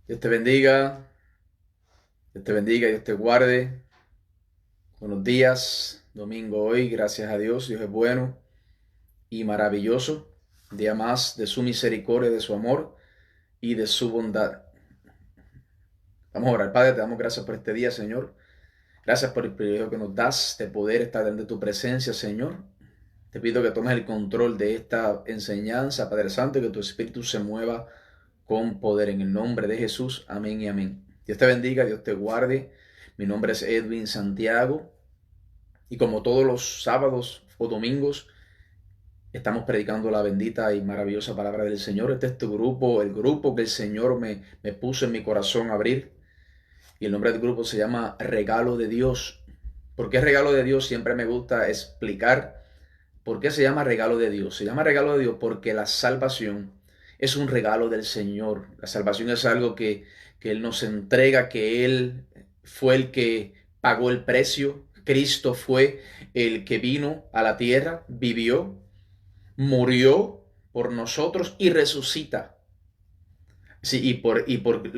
Dios te bendiga, Dios te bendiga, Dios te guarde. Buenos días, domingo hoy, gracias a Dios, Dios es bueno y maravilloso. Un día más de su misericordia, de su amor y de su bondad. Vamos a orar. Padre, te damos gracias por este día, Señor. Gracias por el privilegio que nos das de poder estar dentro de tu presencia, Señor. Te pido que tomes el control de esta enseñanza, Padre Santo, y que tu Espíritu se mueva con poder en el nombre de Jesús. Amén y amén. Dios te bendiga, Dios te guarde. Mi nombre es Edwin Santiago y como todos los sábados o domingos estamos predicando la bendita y maravillosa palabra del Señor. Este es tu grupo, el grupo que el Señor me puso en mi corazón a abrir, y el nombre del grupo se llama Regalo de Dios. ¿Por qué Regalo de Dios? Siempre me gusta explicar por qué se llama Regalo de Dios. Se llama Regalo de Dios porque la salvación es un regalo del Señor. La salvación es algo que Él nos entrega, que Él fue el que pagó el precio. Cristo fue el que vino a la tierra, vivió, murió por nosotros y resucita. Sí, y por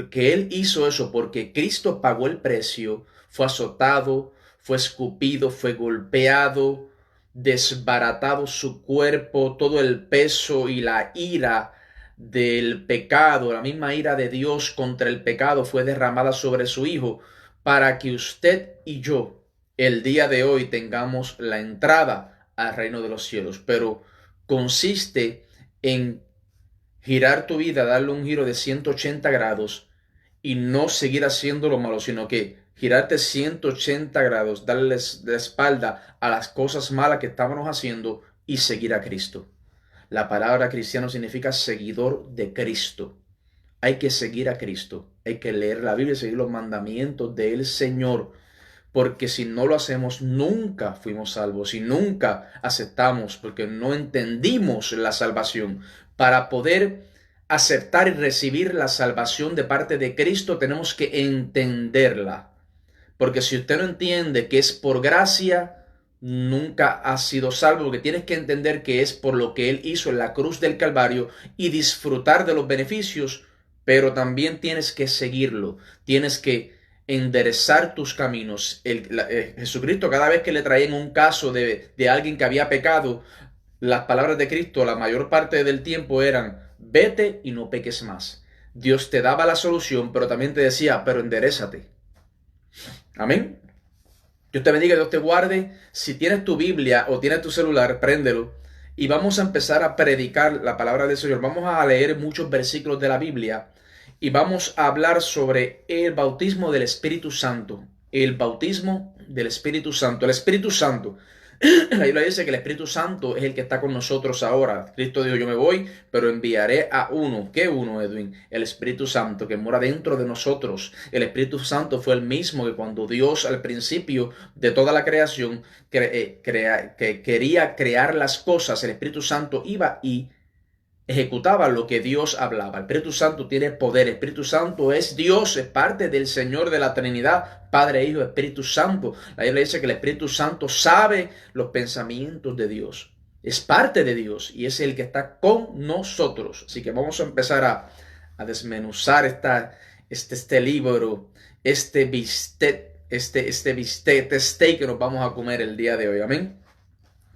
que Él hizo eso, porque Cristo pagó el precio, fue azotado, fue escupido, fue golpeado, desbaratado su cuerpo, todo el peso y la ira del pecado, la misma ira de Dios contra el pecado fue derramada sobre su Hijo, para que usted y yo el día de hoy tengamos la entrada al reino de los cielos. Pero consiste en girar tu vida, darle un giro de 180 grados y no seguir haciendo lo malo, sino que girarte 180 grados, darle la espalda a las cosas malas que estábamos haciendo y seguir a Cristo. La palabra cristiano significa seguidor de Cristo. Hay que seguir a Cristo, hay que leer la Biblia y seguir los mandamientos del Señor, porque si no lo hacemos, nunca fuimos salvos y nunca aceptamos, porque no entendimos la salvación. Para poder aceptar y recibir la salvación de parte de Cristo, tenemos que entenderla. Porque si usted no entiende que es por gracia, nunca ha sido salvo, porque tienes que entender que es por lo que Él hizo en la cruz del Calvario y disfrutar de los beneficios, pero también tienes que seguirlo, tienes que enderezar tus caminos. Jesucristo, cada vez que le traían un caso de alguien que había pecado, las palabras de Cristo la mayor parte del tiempo eran: vete y no peques más. Dios te daba la solución, pero también te decía: pero enderézate. Amén. Dios te bendiga, Dios te guarde. Si tienes tu Biblia o tienes tu celular, préndelo y vamos a empezar a predicar la palabra del Señor. Vamos a leer muchos versículos de la Biblia y vamos a hablar sobre el bautismo del Espíritu Santo. El bautismo del Espíritu Santo. El Espíritu Santo. La Biblia dice que el Espíritu Santo es el que está con nosotros ahora. Cristo dijo: yo me voy, pero enviaré a uno. ¿Qué uno, Edwin? El Espíritu Santo, que mora dentro de nosotros. El Espíritu Santo fue el mismo que cuando Dios al principio de toda la creación que quería crear las cosas, el Espíritu Santo iba y ejecutaba lo que Dios hablaba. El Espíritu Santo tiene poder. El Espíritu Santo es Dios, es parte del Señor de la Trinidad, Padre, Hijo, Espíritu Santo. La Biblia dice que el Espíritu Santo sabe los pensamientos de Dios. Es parte de Dios y es el que está con nosotros. Así que vamos a empezar a desmenuzar este libro, este bistec, este steak que nos vamos a comer el día de hoy. Amén.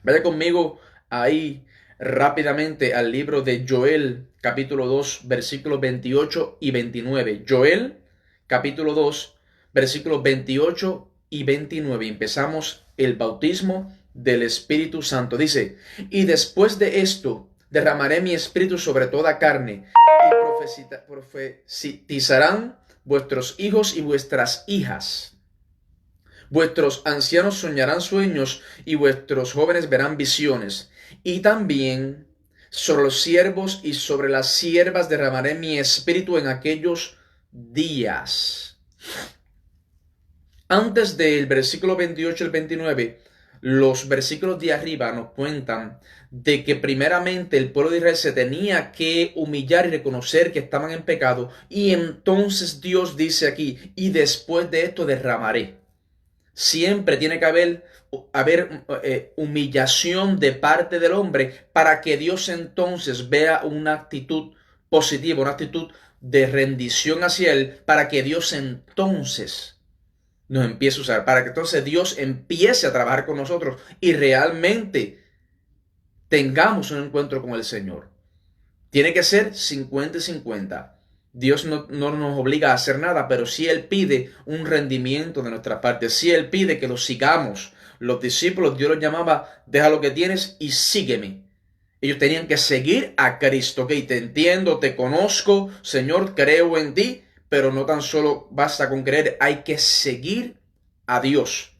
Vaya conmigo ahí rápidamente al libro de Joel, capítulo 2, versículos 28 y 29. Joel, capítulo 2, versículos 28 y 29. Empezamos el bautismo del Espíritu Santo. Dice: y después de esto derramaré mi espíritu sobre toda carne, y profetizarán vuestros hijos y vuestras hijas. Vuestros ancianos soñarán sueños y vuestros jóvenes verán visiones. Y también sobre los siervos y sobre las siervas derramaré mi espíritu en aquellos días. Antes del versículo 28 al 29, los versículos de arriba nos cuentan de que primeramente el pueblo de Israel se tenía que humillar y reconocer que estaban en pecado. Y entonces Dios dice aquí: y después de esto derramaré. Siempre tiene que haber humillación de parte del hombre para que Dios entonces vea una actitud positiva, una actitud de rendición hacia Él, para que Dios entonces nos empiece a usar, para que entonces Dios empiece a trabajar con nosotros y realmente tengamos un encuentro con el Señor. Tiene que ser 50 y 50. Dios no nos obliga a hacer nada, pero sí Él pide un rendimiento de nuestra parte. Sí Él pide que lo sigamos. Los discípulos, Dios los llamaba, deja lo que tienes y sígueme. Ellos tenían que seguir a Cristo. Ok, te entiendo, te conozco, Señor, creo en ti, pero no tan solo basta con creer, hay que seguir a Dios.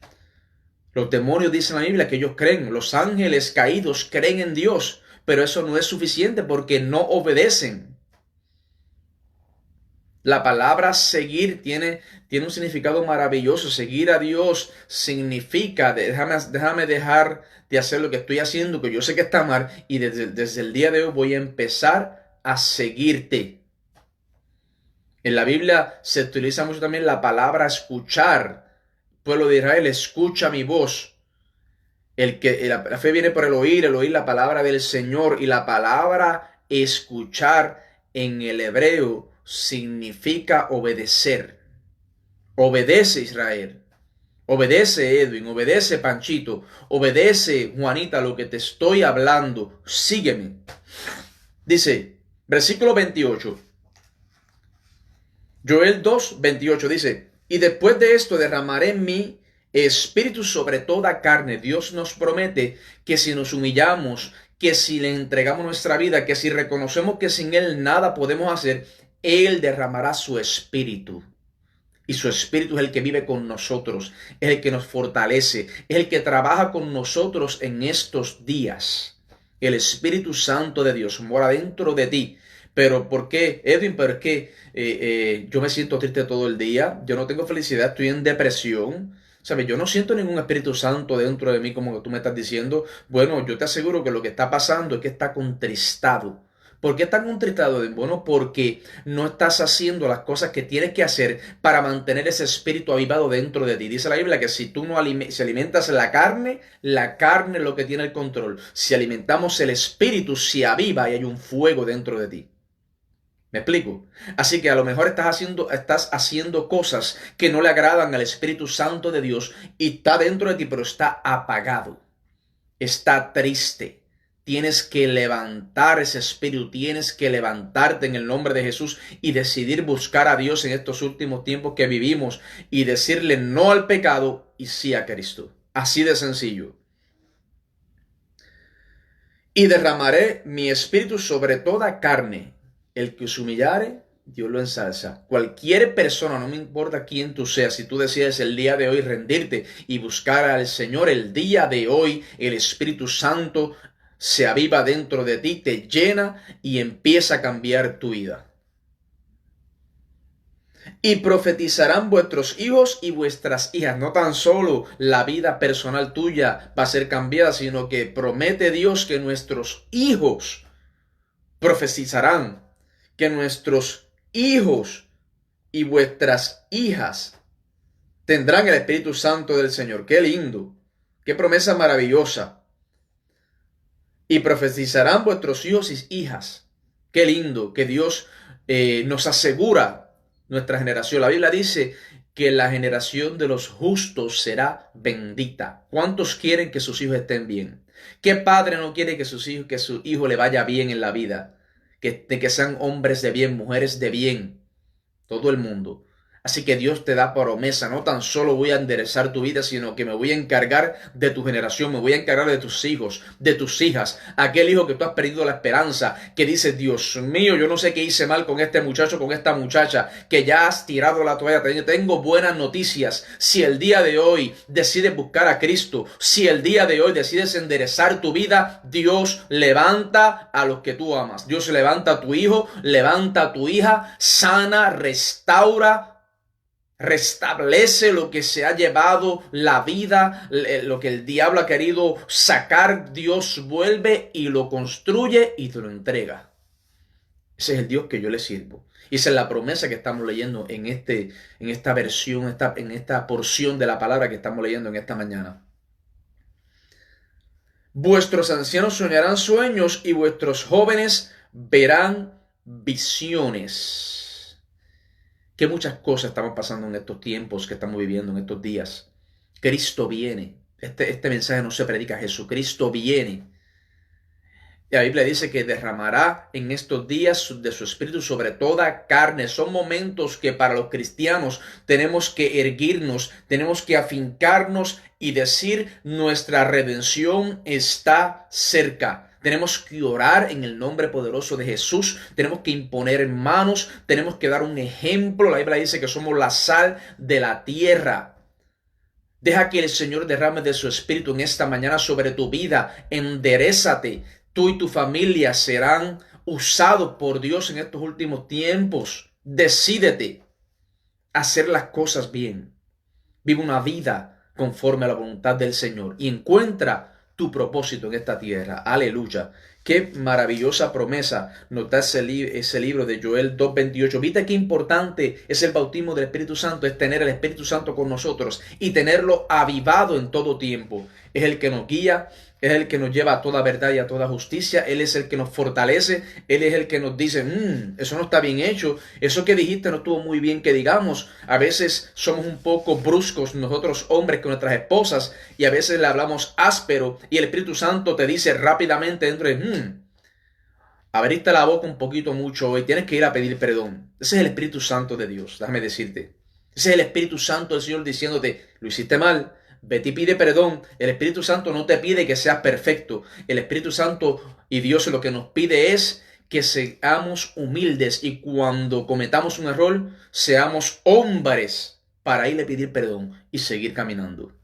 Los demonios dicen en la Biblia que ellos creen, los ángeles caídos creen en Dios, pero eso no es suficiente porque no obedecen. La palabra seguir tiene un significado maravilloso. Seguir a Dios significa, déjame dejar de hacer lo que estoy haciendo, que yo sé que está mal, y desde el día de hoy voy a empezar a seguirte. En la Biblia se utiliza mucho también la palabra escuchar. Pueblo de Israel, escucha mi voz. La fe viene por el oír la palabra del Señor, y la palabra escuchar en el hebreo significa obedecer. Obedece, Israel. Obedece, Edwin. Obedece, Panchito. Obedece, Juanita, lo que te estoy hablando. Sígueme. Dice, versículo 28. Joel 2, 28 dice, y después de esto derramaré mi espíritu sobre toda carne. Dios nos promete que si nos humillamos, que si le entregamos nuestra vida, que si reconocemos que sin Él nada podemos hacer, Él derramará su espíritu. Y su espíritu es el que vive con nosotros, es el que nos fortalece, es el que trabaja con nosotros en estos días. El Espíritu Santo de Dios mora dentro de ti. Pero ¿por qué, Edwin? ¿Por qué yo me siento triste todo el día? Yo no tengo felicidad, estoy en depresión. ¿Sabes? Yo no siento ningún Espíritu Santo dentro de mí como tú me estás diciendo. Bueno, yo te aseguro que lo que está pasando es que está contristado. ¿Por qué tan contristado? Bueno, porque no estás haciendo las cosas que tienes que hacer para mantener ese espíritu avivado dentro de ti. Dice la Biblia que si tú no si alimentas la carne es lo que tiene el control. Si alimentamos el espíritu, se aviva y hay un fuego dentro de ti. ¿Me explico? Así que a lo mejor estás haciendo cosas que no le agradan al Espíritu Santo de Dios y está dentro de ti, pero está apagado. Está triste. Tienes que levantar ese espíritu, tienes que levantarte en el nombre de Jesús y decidir buscar a Dios en estos últimos tiempos que vivimos y decirle no al pecado y sí a Cristo. Así de sencillo. Y derramaré mi espíritu sobre toda carne. El que se humillare, Dios lo ensalza. Cualquier persona, no me importa quién tú seas, si tú decides el día de hoy rendirte y buscar al Señor, el día de hoy el Espíritu Santo se aviva dentro de ti, te llena y empieza a cambiar tu vida. Y profetizarán vuestros hijos y vuestras hijas. No tan solo la vida personal tuya va a ser cambiada, sino que promete Dios que nuestros hijos profetizarán, que nuestros hijos y vuestras hijas tendrán el Espíritu Santo del Señor. ¡Qué lindo! ¡Qué promesa maravillosa! Y profetizarán vuestros hijos y hijas. ¡Qué lindo! Que Dios nos asegura nuestra generación. La Biblia dice que la generación de los justos será bendita. ¿Cuántos quieren que sus hijos estén bien? ¿Qué padre no quiere que su hijo le vaya bien en la vida? Que sean hombres de bien, mujeres de bien, todo el mundo. Así que Dios te da promesa, no tan solo voy a enderezar tu vida, sino que me voy a encargar de tu generación, me voy a encargar de tus hijos, de tus hijas, aquel hijo que tú has perdido la esperanza, que dice, Dios mío, yo no sé qué hice mal con este muchacho, con esta muchacha, que ya has tirado la toalla. Tengo buenas noticias. Si el día de hoy decides buscar a Cristo, si el día de hoy decides enderezar tu vida, Dios levanta a los que tú amas. Dios levanta a tu hijo, levanta a tu hija, sana, restaura, restablece lo que se ha llevado la vida, lo que el diablo ha querido sacar. Dios vuelve y lo construye y te lo entrega. Ese es el Dios que yo le sirvo. Y esa es la promesa que estamos leyendo en esta versión, en esta porción de la palabra que estamos leyendo en esta mañana. Vuestros ancianos soñarán sueños y vuestros jóvenes verán visiones. Que muchas cosas estamos pasando en estos tiempos que estamos viviendo, en estos días. Cristo viene. Este mensaje no se predica, Jesucristo viene. La Biblia dice que derramará en estos días de su espíritu sobre toda carne. Son momentos que para los cristianos tenemos que erguirnos, tenemos que afincarnos y decir: nuestra redención está cerca. Tenemos que orar en el nombre poderoso de Jesús. Tenemos que imponer manos. Tenemos que dar un ejemplo. La Biblia dice que somos la sal de la tierra. Deja que el Señor derrame de su espíritu en esta mañana sobre tu vida. Enderézate. Tú y tu familia serán usados por Dios en estos últimos tiempos. Decídete a hacer las cosas bien. Vive una vida conforme a la voluntad del Señor y encuentra tu propósito en esta tierra. Aleluya. Qué maravillosa promesa nos da ese libro de Joel 2:28. ¿Viste qué importante es el bautismo del Espíritu Santo? Es tener el Espíritu Santo con nosotros y tenerlo avivado en todo tiempo. Es el que nos guía, es el que nos lleva a toda verdad y a toda justicia. Él es el que nos fortalece. Él es el que nos dice: eso no está bien hecho. Eso que dijiste no estuvo muy bien que digamos. A veces somos un poco bruscos nosotros hombres con nuestras esposas y a veces le hablamos áspero y el Espíritu Santo te dice rápidamente dentro de: abriste la boca un poquito mucho hoy, tienes que ir a pedir perdón. Ese es el Espíritu Santo de Dios, déjame decirte. Ese es el Espíritu Santo del Señor diciéndote: lo hiciste mal. Vete y pide perdón. El Espíritu Santo no te pide que seas perfecto. El Espíritu Santo y Dios lo que nos pide es que seamos humildes y cuando cometamos un error, seamos hombres para irle a pedir perdón y seguir caminando.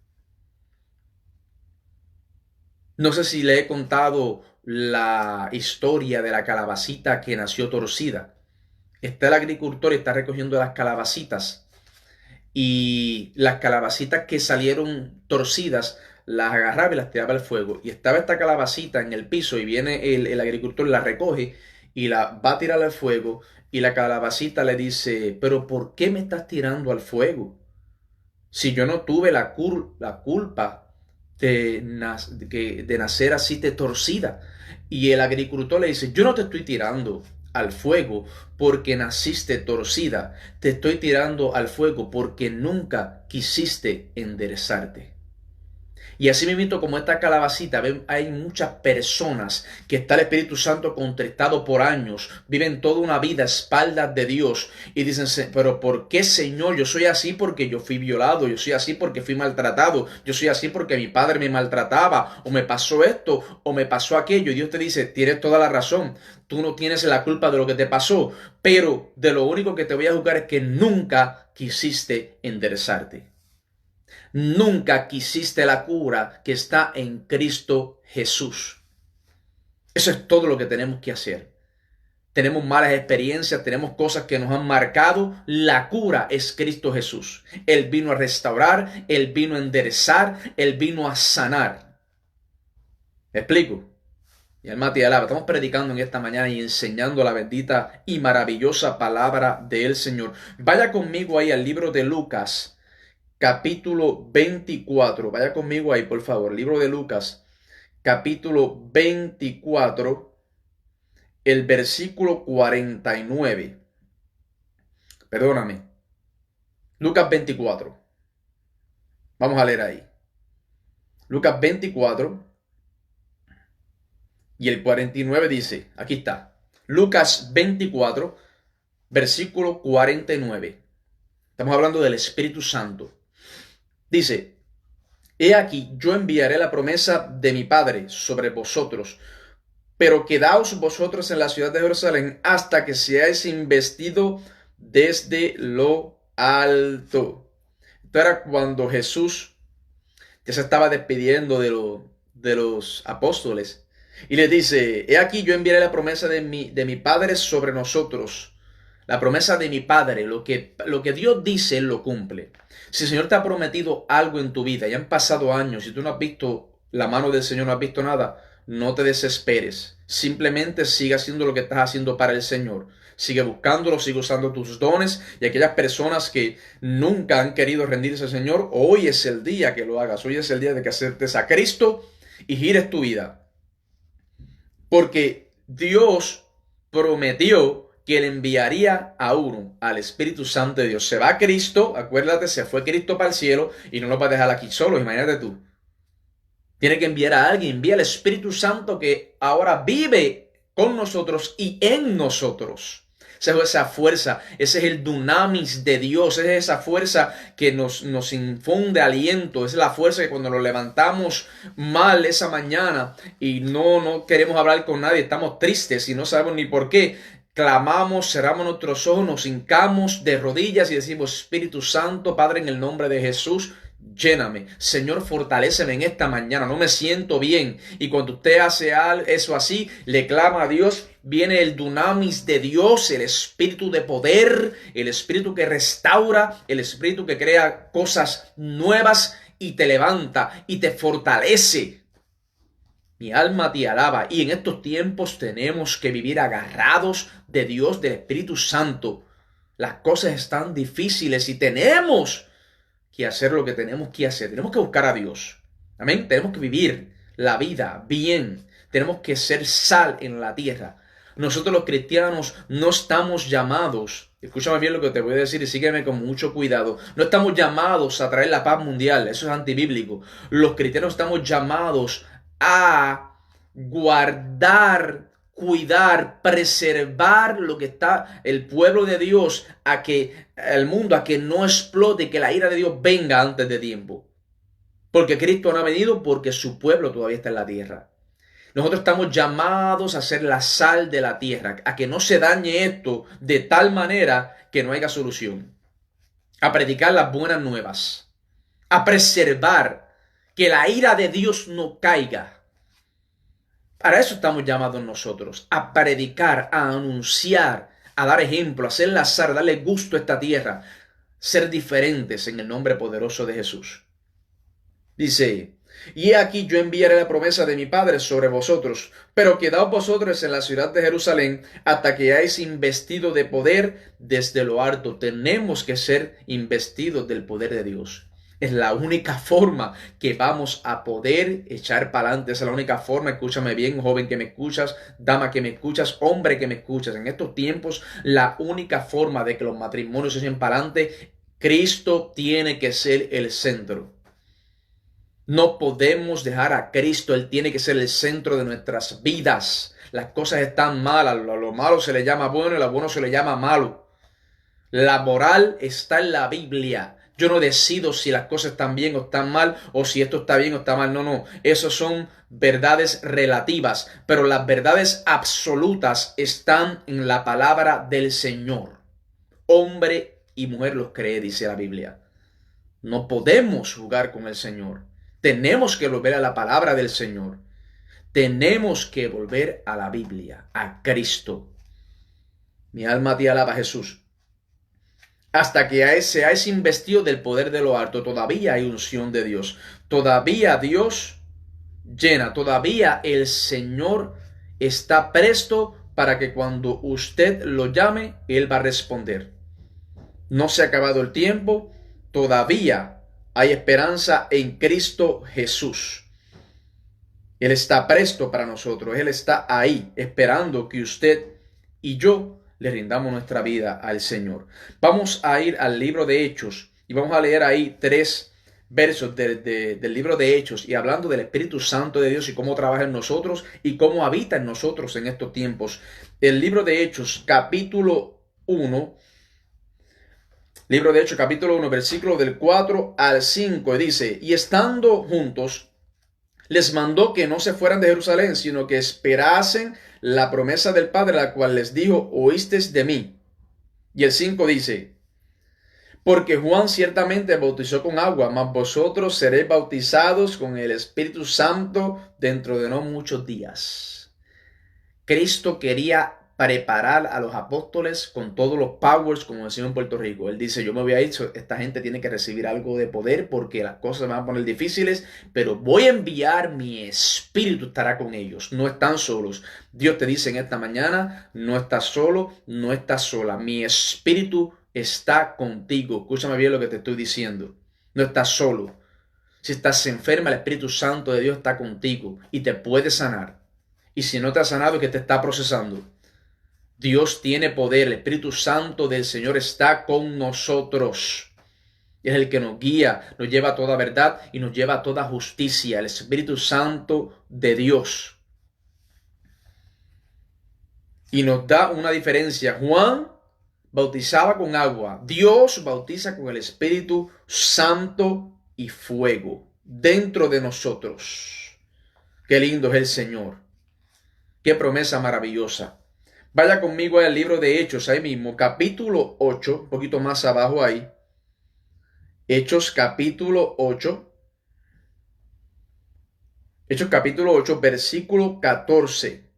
No sé si le he contado la historia de la calabacita que nació torcida. Está el agricultor y está recogiendo las calabacitas. Y las calabacitas que salieron torcidas las agarraba y las tiraba al fuego. Y estaba esta calabacita en el piso y viene el agricultor, la recoge y la va a tirar al fuego. Y la calabacita le dice: pero ¿por qué me estás tirando al fuego? Si yo no tuve la culpa de nacer así de torcida. Y el agricultor le dice: yo no te estoy tirando al fuego porque naciste torcida. Te estoy tirando al fuego porque nunca quisiste enderezarte. Y así mismo como esta calabacita, hay muchas personas que está el Espíritu Santo contristado por años, viven toda una vida a espaldas de Dios y dicen: pero ¿por qué, Señor? Yo soy así porque yo fui violado, yo soy así porque fui maltratado, yo soy así porque mi padre me maltrataba, o me pasó esto, o me pasó aquello. Y Dios te dice: tienes toda la razón, tú no tienes la culpa de lo que te pasó, pero de lo único que te voy a juzgar es que nunca quisiste enderezarte. Nunca quisiste la cura que está en Cristo Jesús. Eso es todo lo que tenemos que hacer. Tenemos malas experiencias, tenemos cosas que nos han marcado. La cura es Cristo Jesús. Él vino a restaurar, Él vino a enderezar, Él vino a sanar. ¿Me explico? Y alma te alaba. Estamos predicando en esta mañana y enseñando la bendita y maravillosa palabra del Señor. Vaya conmigo ahí al libro de Lucas, capítulo 24. Vaya conmigo ahí, por favor. Libro de Lucas, capítulo 24, el versículo 49. Perdóname. Lucas 24. Vamos a leer ahí. Lucas 24 y el 49 dice, aquí está. Lucas 24, versículo 49. Estamos hablando del Espíritu Santo. Dice: he aquí, yo enviaré la promesa de mi Padre sobre vosotros, pero quedaos vosotros en la ciudad de Jerusalén hasta que seáis investido desde lo alto. Esto era cuando Jesús ya se estaba despidiendo de los apóstoles y les dice: he aquí, yo enviaré la promesa de mi Padre sobre nosotros. La promesa de mi Padre, lo que Dios dice, Él lo cumple. Si el Señor te ha prometido algo en tu vida, ya han pasado años, y tú no has visto la mano del Señor, no has visto nada, no te desesperes. Simplemente sigue haciendo lo que estás haciendo para el Señor. Sigue buscándolo, sigue usando tus dones, y aquellas personas que nunca han querido rendirse al Señor, hoy es el día que lo hagas. Hoy es el día de que aceptes a Cristo y gires tu vida. Porque Dios prometió que le enviaría a uno, al Espíritu Santo de Dios. Se va Cristo, acuérdate, se fue Cristo para el cielo y no nos va a dejar aquí solos, imagínate tú. Tiene que enviar a alguien, envía al Espíritu Santo que ahora vive con nosotros y en nosotros. Esa fuerza, ese es el dunamis de Dios, esa es esa fuerza que nos infunde aliento, esa es la fuerza que cuando nos levantamos mal esa mañana y no queremos hablar con nadie, estamos tristes y no sabemos ni por qué, clamamos, cerramos nuestros ojos, nos hincamos de rodillas y decimos: Espíritu Santo, Padre, en el nombre de Jesús, lléname. Señor, fortaléceme en esta mañana, no me siento bien. Y cuando usted hace eso así, le clama a Dios, viene el dunamis de Dios, el espíritu de poder, el espíritu que restaura, el espíritu que crea cosas nuevas y te levanta y te fortalece. Mi alma te alaba. Y en estos tiempos tenemos que vivir agarrados de Dios, del Espíritu Santo. Las cosas están difíciles y tenemos que hacer lo que tenemos que hacer. Tenemos que buscar a Dios. Amén. Tenemos que vivir la vida bien. Tenemos que ser sal en la tierra. Nosotros los cristianos no estamos llamados, escúchame bien lo que te voy a decir y sígueme con mucho cuidado, no estamos llamados a traer la paz mundial, eso es antibíblico. Los cristianos estamos llamados a guardar, cuidar, preservar lo que está el pueblo de Dios, a que el mundo, a que no explote, que la ira de Dios venga antes de tiempo. Porque Cristo no ha venido, porque su pueblo todavía está en la tierra. Nosotros estamos llamados a ser la sal de la tierra, a que no se dañe esto de tal manera que no haya solución. A predicar las buenas nuevas, a preservar que la ira de Dios no caiga. Para eso estamos llamados nosotros, a predicar, a anunciar, a dar ejemplo, a hacer la sal, a darle gusto a esta tierra, ser diferentes en el nombre poderoso de Jesús. Dice: y aquí yo enviaré la promesa de mi Padre sobre vosotros, pero quedaos vosotros en la ciudad de Jerusalén hasta que hayáis investido de poder desde lo alto. Tenemos que ser investidos del poder de Dios. Es la única forma que vamos a poder echar para adelante. Es la única forma, escúchame bien, joven que me escuchas, dama que me escuchas, hombre que me escuchas. En estos tiempos, la única forma de que los matrimonios se echen para adelante, Cristo tiene que ser el centro. No podemos dejar a Cristo, Él tiene que ser el centro de nuestras vidas. Las cosas están malas, lo malo se le llama bueno y lo bueno se le llama malo. La moral está en la Biblia. Yo no decido si las cosas están bien o están mal, o si esto está bien o está mal. No. Esas son verdades relativas, pero las verdades absolutas están en la palabra del Señor. Hombre y mujer los cree, dice la Biblia. No podemos jugar con el Señor. Tenemos que volver a la palabra del Señor. Tenemos que volver a la Biblia, a Cristo. Mi alma te alaba, Jesús. Hasta que seáis investidos del poder de lo alto, todavía hay unción de Dios. Todavía Dios llena, todavía el Señor está presto para que cuando usted lo llame, Él va a responder. No se ha acabado el tiempo, todavía hay esperanza en Cristo Jesús. Él está presto para nosotros. Él está ahí esperando que usted y yo le rindamos nuestra vida al Señor. Vamos a ir al libro de Hechos y vamos a leer ahí 3 versos del libro de Hechos y hablando del Espíritu Santo de Dios y cómo trabaja en nosotros y cómo habita en nosotros en estos tiempos. El libro de Hechos, capítulo 1. Libro de Hechos, capítulo 1, versículo del 4 al 5, dice: y estando juntos, les mandó que no se fueran de Jerusalén, sino que esperasen la promesa del Padre, la cual les dijo: oísteis de mí. Y el 5 dice: porque Juan ciertamente bautizó con agua, mas vosotros seréis bautizados con el Espíritu Santo dentro de no muchos días. Cristo quería preparar a los apóstoles con todos los powers, como decimos en Puerto Rico. Él dice: yo me voy a ir, esta gente tiene que recibir algo de poder porque las cosas van a poner difíciles, pero voy a enviar mi espíritu, estará con ellos. No están solos. Dios te dice en esta mañana: no estás solo, no estás sola. Mi espíritu está contigo. Escúchame bien lo que te estoy diciendo. No estás solo. Si estás enferma, el Espíritu Santo de Dios está contigo y te puede sanar. Y si no te ha sanado, es que te está procesando. Dios tiene poder, el Espíritu Santo del Señor está con nosotros. Es el que nos guía, nos lleva a toda verdad y nos lleva a toda justicia, el Espíritu Santo de Dios. Y nos da una diferencia. Juan bautizaba con agua. Dios bautiza con el Espíritu Santo y fuego dentro de nosotros. Qué lindo es el Señor. Qué promesa maravillosa. Vaya conmigo al libro de Hechos, ahí mismo, capítulo 8, un poquito más abajo ahí. Hechos capítulo 8. Hechos capítulo 8, versículo 14.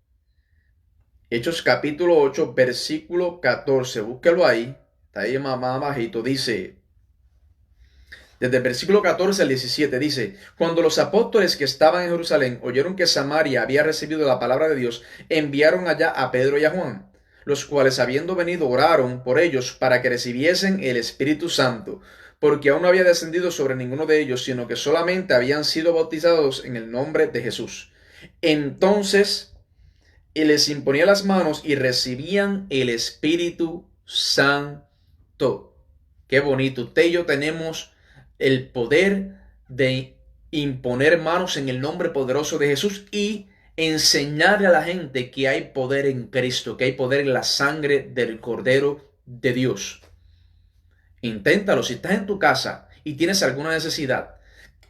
Hechos capítulo 8, versículo 14. Búsquelo ahí. Está ahí más bajito. Dice, desde el versículo 14 al 17, dice, cuando los apóstoles que estaban en Jerusalén oyeron que Samaria había recibido la palabra de Dios, enviaron allá a Pedro y a Juan, los cuales habiendo venido oraron por ellos para que recibiesen el Espíritu Santo, porque aún no había descendido sobre ninguno de ellos, sino que solamente habían sido bautizados en el nombre de Jesús. Entonces y les imponía las manos y recibían el Espíritu Santo. Qué bonito. Usted y yo tenemos el poder de imponer manos en el nombre poderoso de Jesús y enseñarle a la gente que hay poder en Cristo, que hay poder en la sangre del Cordero de Dios. Inténtalo. Si estás en tu casa y tienes alguna necesidad,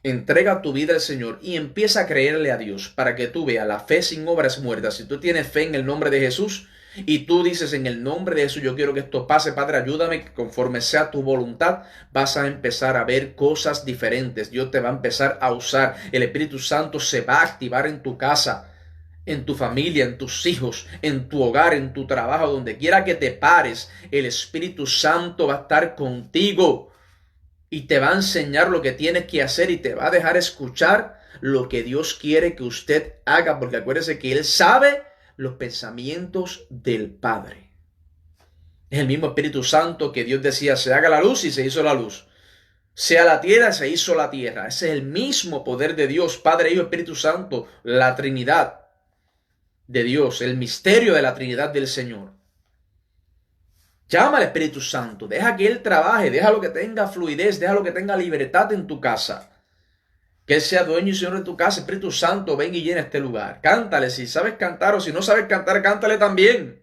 entrega tu vida al Señor y empieza a creerle a Dios para que tú veas la fe sin obras muertas. Si tú tienes fe en el nombre de Jesús y tú dices en el nombre de Jesús, yo quiero que esto pase, Padre, ayúdame, que conforme sea tu voluntad, vas a empezar a ver cosas diferentes. Dios te va a empezar a usar. El Espíritu Santo se va a activar en tu casa, en tu familia, en tus hijos, en tu hogar, en tu trabajo, donde quiera que te pares. El Espíritu Santo va a estar contigo y te va a enseñar lo que tienes que hacer y te va a dejar escuchar lo que Dios quiere que usted haga, porque acuérdese que Él sabe los pensamientos del Padre. Es el mismo Espíritu Santo que Dios decía, se haga la luz y se hizo la luz. Sea la tierra, se hizo la tierra. Ese es el mismo poder de Dios, Padre, Hijo, Espíritu Santo, la Trinidad de Dios, el misterio de la Trinidad del Señor. Llama al Espíritu Santo, deja que Él trabaje, déjalo que tenga fluidez, déjalo que tenga libertad en tu casa. Que Él sea dueño y señor de tu casa. Espíritu Santo, ven y llena este lugar. Cántale, si sabes cantar o si no sabes cantar, cántale también.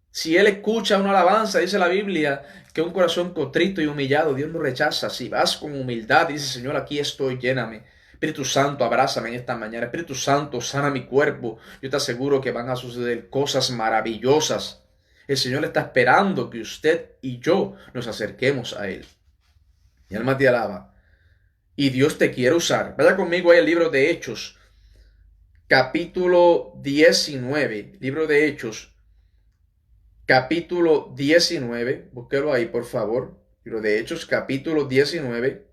Si Él escucha una alabanza, dice la Biblia, que un corazón contrito y humillado, Dios no rechaza. Si vas con humildad, dice, Señor, aquí estoy, lléname. Espíritu Santo, abrázame en esta mañana. Espíritu Santo, sana mi cuerpo. Yo te aseguro que van a suceder cosas maravillosas. El Señor está esperando que usted y yo nos acerquemos a Él. Mi alma te alaba. Y Dios te quiere usar. Vaya conmigo ahí al libro de Hechos, capítulo 19. Libro de Hechos, capítulo 19. Búsquelo ahí, por favor. Libro de Hechos, capítulo 19.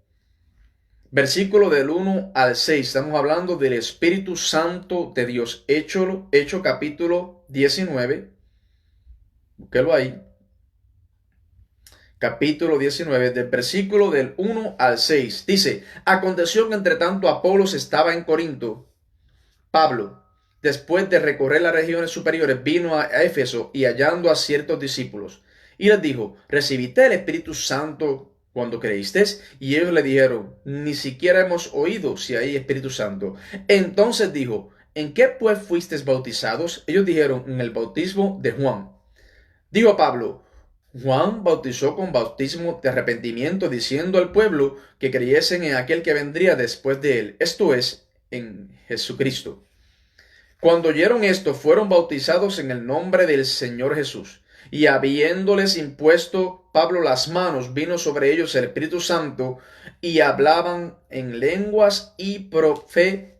Versículo del 1 al 6. Estamos hablando del Espíritu Santo de Dios. Hecho capítulo 19. Búsquelo ahí. Capítulo 19, del versículo del 1 al 6. Dice, aconteció que entre tanto Apolos estaba en Corinto. Pablo, después de recorrer las regiones superiores, vino a Éfeso y hallando a ciertos discípulos. Y les dijo, ¿recibiste el Espíritu Santo cuando creísteis? Y ellos le dijeron, ni siquiera hemos oído si hay Espíritu Santo. Entonces dijo, ¿en qué pues fuisteis bautizados? Ellos dijeron, en el bautismo de Juan. Dijo Pablo, Juan bautizó con bautismo de arrepentimiento, diciendo al pueblo que creyesen en aquel que vendría después de él, esto es, en Jesucristo. Cuando oyeron esto, fueron bautizados en el nombre del Señor Jesús. Y habiéndoles impuesto Pablo las manos, vino sobre ellos el Espíritu Santo, y hablaban en lenguas y profetizaban.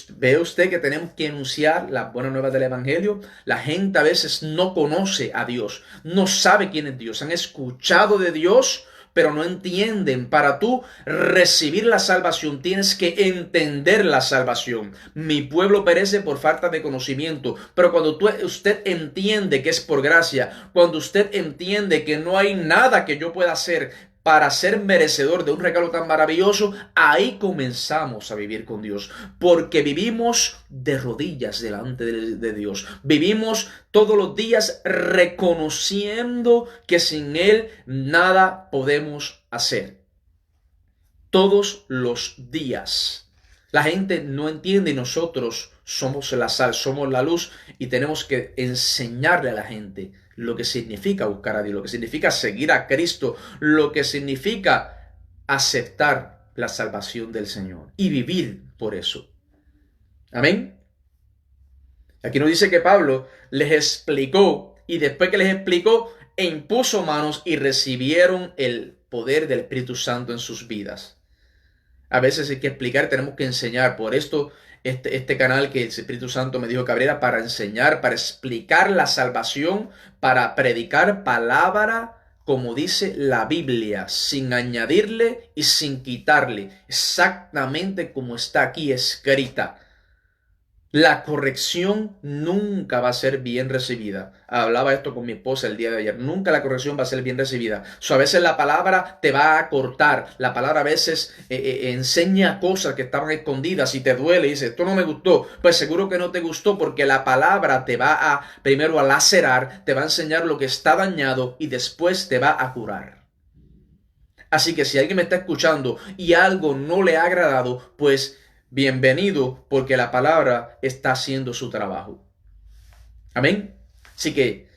¿Ve usted que tenemos que anunciar las buenas nuevas del Evangelio? La gente a veces no conoce a Dios, no sabe quién es Dios. Han escuchado de Dios, pero no entienden. Para tú recibir la salvación, tienes que entender la salvación. Mi pueblo perece por falta de conocimiento, pero cuando usted entiende que es por gracia, cuando usted entiende que no hay nada que yo pueda hacer para ser merecedor de un regalo tan maravilloso, ahí comenzamos a vivir con Dios, porque vivimos de rodillas delante de Dios. Vivimos todos los días reconociendo que sin Él nada podemos hacer. Todos los días. La gente no entiende y nosotros somos la sal, somos la luz y tenemos que enseñarle a la gente lo que significa buscar a Dios, lo que significa seguir a Cristo, lo que significa aceptar la salvación del Señor y vivir por eso. Amén. Aquí nos dice que Pablo les explicó y después que les explicó, impuso manos y recibieron el poder del Espíritu Santo en sus vidas. A veces hay que explicar, tenemos que enseñar. Por esto, este canal que el Espíritu Santo me dijo que abriera para enseñar, para explicar la salvación, para predicar palabra, como dice la Biblia, sin añadirle y sin quitarle, exactamente como está aquí escrita. La corrección nunca va a ser bien recibida. Hablaba esto con mi esposa el día de ayer. Nunca la corrección va a ser bien recibida. A veces la palabra te va a cortar. La palabra a veces enseña cosas que estaban escondidas y te duele y dices, esto no me gustó. Pues seguro que no te gustó porque la palabra te va a, primero a lacerar, te va a enseñar lo que está dañado y después te va a curar. Así que si alguien me está escuchando y algo no le ha agradado, pues bienvenido, porque la palabra está haciendo su trabajo. Amén. Así que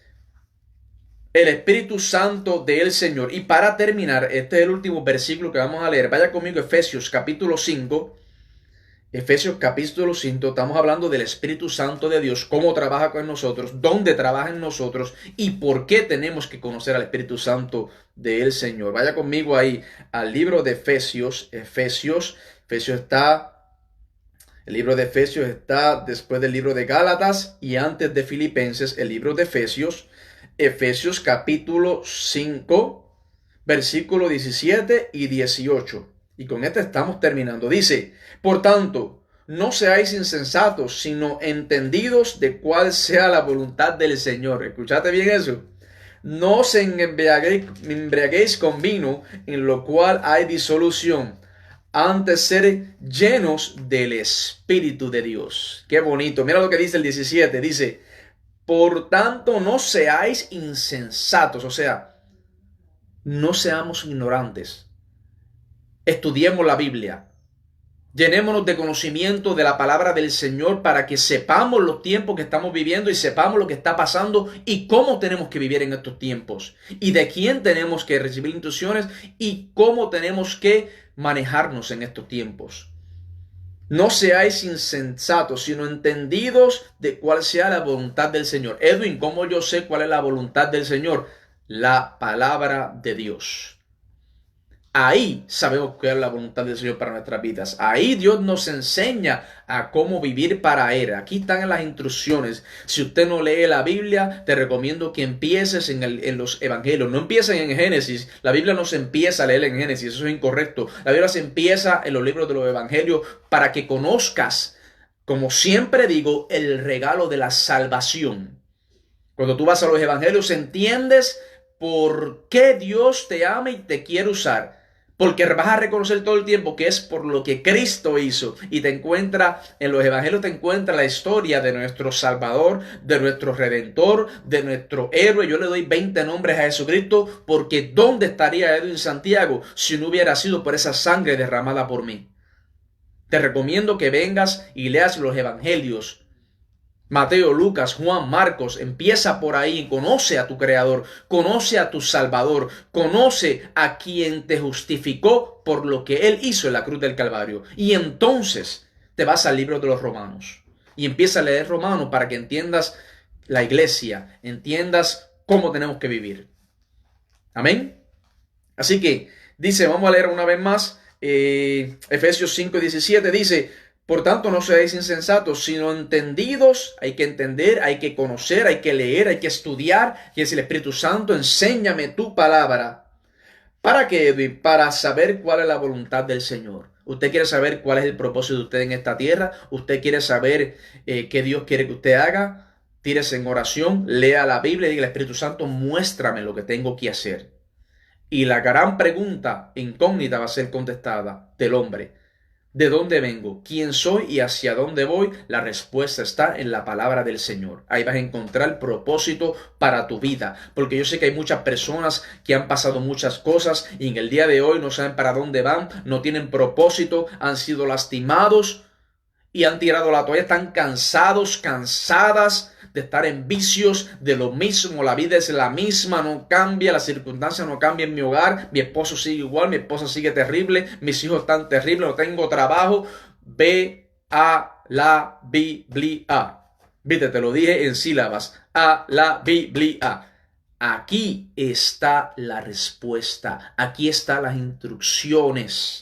el Espíritu Santo del Señor. Y para terminar, este es el último versículo que vamos a leer. Vaya conmigo, Efesios capítulo 5. Efesios capítulo 5. Estamos hablando del Espíritu Santo de Dios, cómo trabaja con nosotros, dónde trabaja en nosotros y por qué tenemos que conocer al Espíritu Santo del Señor. Vaya conmigo ahí al libro de Efesios. Efesios está... El libro de Efesios está después del libro de Gálatas y antes de Filipenses, el libro de Efesios. Efesios capítulo 5, versículo 17 y 18. Y con esto estamos terminando. Dice, por tanto, no seáis insensatos, sino entendidos de cuál sea la voluntad del Señor. ¿Escuchaste bien eso? No os embriaguéis con vino, en lo cual hay disolución. Antes ser llenos del Espíritu de Dios. Qué bonito. Mira lo que dice el 17. Dice, por tanto no seáis insensatos. O sea, no seamos ignorantes. Estudiemos la Biblia. Llenémonos de conocimiento de la palabra del Señor para que sepamos los tiempos que estamos viviendo y sepamos lo que está pasando y cómo tenemos que vivir en estos tiempos. Y de quién tenemos que recibir instrucciones y cómo tenemos que manejarnos en estos tiempos. No seáis insensatos, sino entendidos de cuál sea la voluntad del Señor. Edwin, ¿cómo yo sé cuál es la voluntad del Señor? La palabra de Dios. Ahí sabemos cuál es la voluntad del Señor para nuestras vidas. Ahí Dios nos enseña a cómo vivir para Él. Aquí están las instrucciones. Si usted no lee la Biblia, te recomiendo que empieces en los evangelios. No empiecen en Génesis. La Biblia no se empieza a leer en Génesis. Eso es incorrecto. La Biblia se empieza en los libros de los evangelios para que conozcas, como siempre digo, el regalo de la salvación. Cuando tú vas a los evangelios, entiendes por qué Dios te ama y te quiere usar. Porque vas a reconocer todo el tiempo que es por lo que Cristo hizo. Y te encuentra, en los evangelios te encuentra la historia de nuestro Salvador, de nuestro Redentor, de nuestro héroe. Yo le doy 20 nombres a Jesucristo porque ¿dónde estaría Edwin Santiago si no hubiera sido por esa sangre derramada por mí? Te recomiendo que vengas y leas los evangelios. Mateo, Lucas, Juan, Marcos, empieza por ahí, conoce a tu Creador, conoce a tu Salvador, conoce a quien te justificó por lo que Él hizo en la cruz del Calvario. Y entonces te vas al libro de los Romanos y empieza a leer Romanos para que entiendas la iglesia, entiendas cómo tenemos que vivir. Amén. Así que dice, vamos a leer una vez más, Efesios 5:17 dice, por tanto, no seáis insensatos, sino entendidos. Hay que entender, hay que conocer, hay que leer, hay que estudiar. Y es el Espíritu Santo, enséñame tu palabra. ¿Para qué? Para saber cuál es la voluntad del Señor. Usted quiere saber cuál es el propósito de usted en esta tierra. Usted quiere saber qué Dios quiere que usted haga. Tírese en oración, lea la Biblia y diga al Espíritu Santo, muéstrame lo que tengo que hacer. Y la gran pregunta incógnita va a ser contestada del hombre. ¿De dónde vengo? ¿Quién soy y hacia dónde voy? La respuesta está en la palabra del Señor. Ahí vas a encontrar propósito para tu vida. Porque yo sé que hay muchas personas que han pasado muchas cosas y en el día de hoy no saben para dónde van, no tienen propósito, han sido lastimados y han tirado la toalla, están cansados, cansadas de estar en vicios de lo mismo. La vida es la misma, no cambia, las circunstancias no cambian en mi hogar, mi esposo sigue igual, mi esposa sigue terrible, mis hijos están terribles, no tengo trabajo. Ve a la Biblia. Viste, te lo dije en sílabas. A la Biblia. Aquí está la respuesta, aquí están las instrucciones.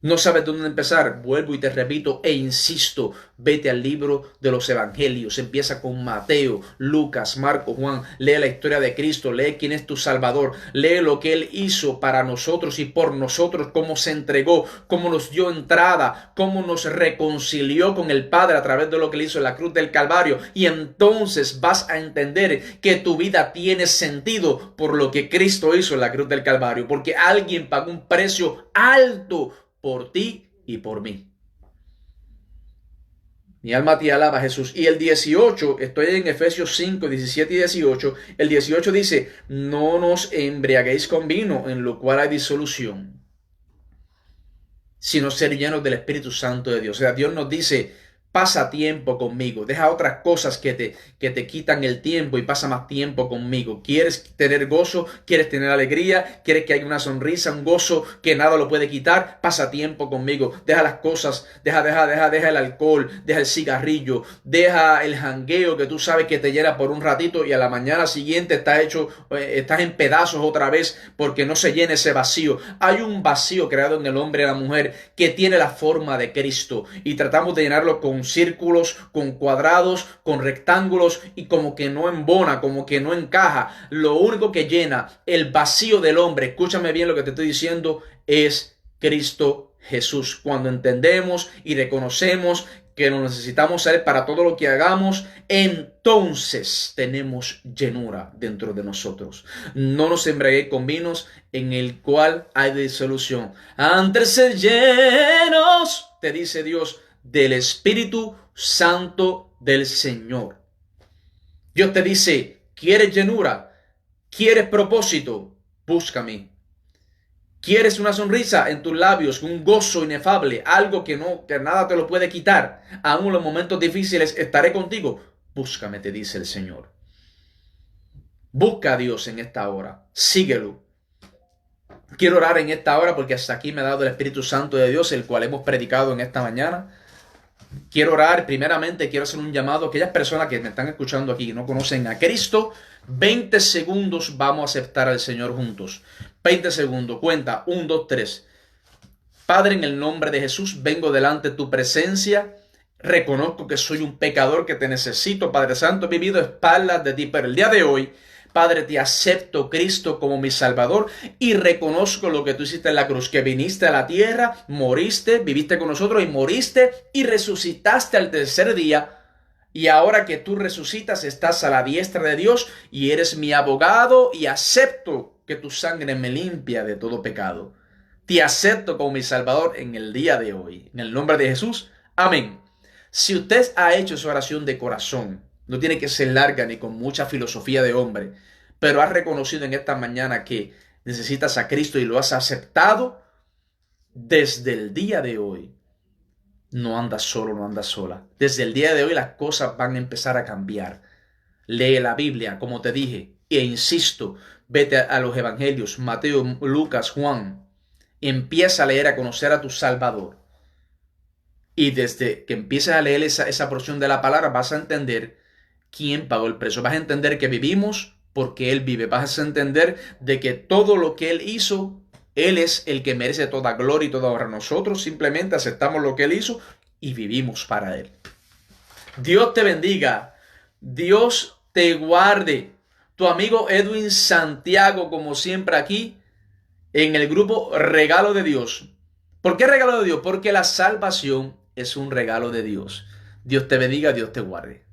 ¿No sabes dónde empezar? Vuelvo y te repito e insisto, vete al libro de los evangelios. Empieza con Mateo, Lucas, Marcos, Juan. Lee la historia de Cristo, lee quién es tu Salvador, lee lo que Él hizo para nosotros y por nosotros, cómo se entregó, cómo nos dio entrada, cómo nos reconcilió con el Padre a través de lo que Él hizo en la cruz del Calvario. Y entonces vas a entender que tu vida tiene sentido por lo que Cristo hizo en la cruz del Calvario, porque alguien pagó un precio alto por ti y por mí. Mi alma te alaba, Jesús. Y el 18, estoy en Efesios 5, 17 y 18. El 18 dice, no nos embriaguéis con vino, en lo cual hay disolución, sino ser llenos del Espíritu Santo de Dios. O sea, Dios nos dice, pasa tiempo conmigo, deja otras cosas que te quitan el tiempo y pasa más tiempo conmigo. ¿Quieres tener gozo? ¿Quieres tener alegría? ¿Quieres que haya una sonrisa, un gozo que nada lo puede quitar? Pasa tiempo conmigo. Deja las cosas, deja el alcohol, deja el cigarrillo, deja el jangueo que tú sabes que te llena por un ratito y a la mañana siguiente estás en pedazos otra vez porque no se llena ese vacío. Hay un vacío creado en el hombre y la mujer que tiene la forma de Cristo y tratamos de llenarlo con círculos, con cuadrados, con rectángulos y como que no embona, como que no encaja. Lo único que llena el vacío del hombre, escúchame bien lo que te estoy diciendo, es Cristo Jesús. Cuando entendemos y reconocemos que lo necesitamos a Él para todo lo que hagamos, entonces tenemos llenura dentro de nosotros. No nos embriaguéis con vinos en el cual hay disolución. Antes de ser llenos, te dice Dios, del Espíritu Santo del Señor. Dios te dice, ¿quieres llenura? ¿Quieres propósito? Búscame. ¿Quieres una sonrisa en tus labios, un gozo inefable, algo que nada te lo puede quitar? Aún en los momentos difíciles estaré contigo. Búscame, te dice el Señor. Busca a Dios en esta hora. Síguelo. Quiero orar en esta hora porque hasta aquí me ha dado el Espíritu Santo de Dios, el cual hemos predicado en esta mañana. Quiero orar, primeramente quiero hacer un llamado a aquellas personas que me están escuchando aquí y no conocen a Cristo. 20 segundos vamos a aceptar al Señor juntos. 20 segundos, cuenta, 1, 2, 3. Padre, en el nombre de Jesús, vengo delante de tu presencia. Reconozco que soy un pecador, que te necesito, Padre Santo. He vivido a espaldas de ti, pero el día de hoy, Padre, te acepto, Cristo, como mi Salvador y reconozco lo que tú hiciste en la cruz, que viniste a la tierra, moriste, viviste con nosotros y moriste y resucitaste al tercer día. Y ahora que tú resucitas, estás a la diestra de Dios y eres mi abogado y acepto que tu sangre me limpia de todo pecado. Te acepto como mi Salvador en el día de hoy. En el nombre de Jesús, amén. Si usted ha hecho su oración de corazón, no tiene que ser larga ni con mucha filosofía de hombre, pero has reconocido en esta mañana que necesitas a Cristo y lo has aceptado, desde el día de hoy no andas solo, no andas sola. Desde el día de hoy las cosas van a empezar a cambiar. Lee la Biblia, como te dije, e insisto, vete a los evangelios, Mateo, Lucas, Juan. Empieza a leer, a conocer a tu Salvador. Y desde que empieces a leer esa porción de la palabra, vas a entender quién pagó el precio. Vas a entender que vivimos porque Él vive. Vas a entender de que todo lo que Él hizo, Él es el que merece toda gloria y toda honra. Nosotros simplemente aceptamos lo que Él hizo y vivimos para Él. Dios te bendiga. Dios te guarde. Tu amigo Edwin Santiago, como siempre aquí, en el grupo Regalo de Dios. ¿Por qué regalo de Dios? Porque la salvación es un regalo de Dios. Dios te bendiga, Dios te guarde.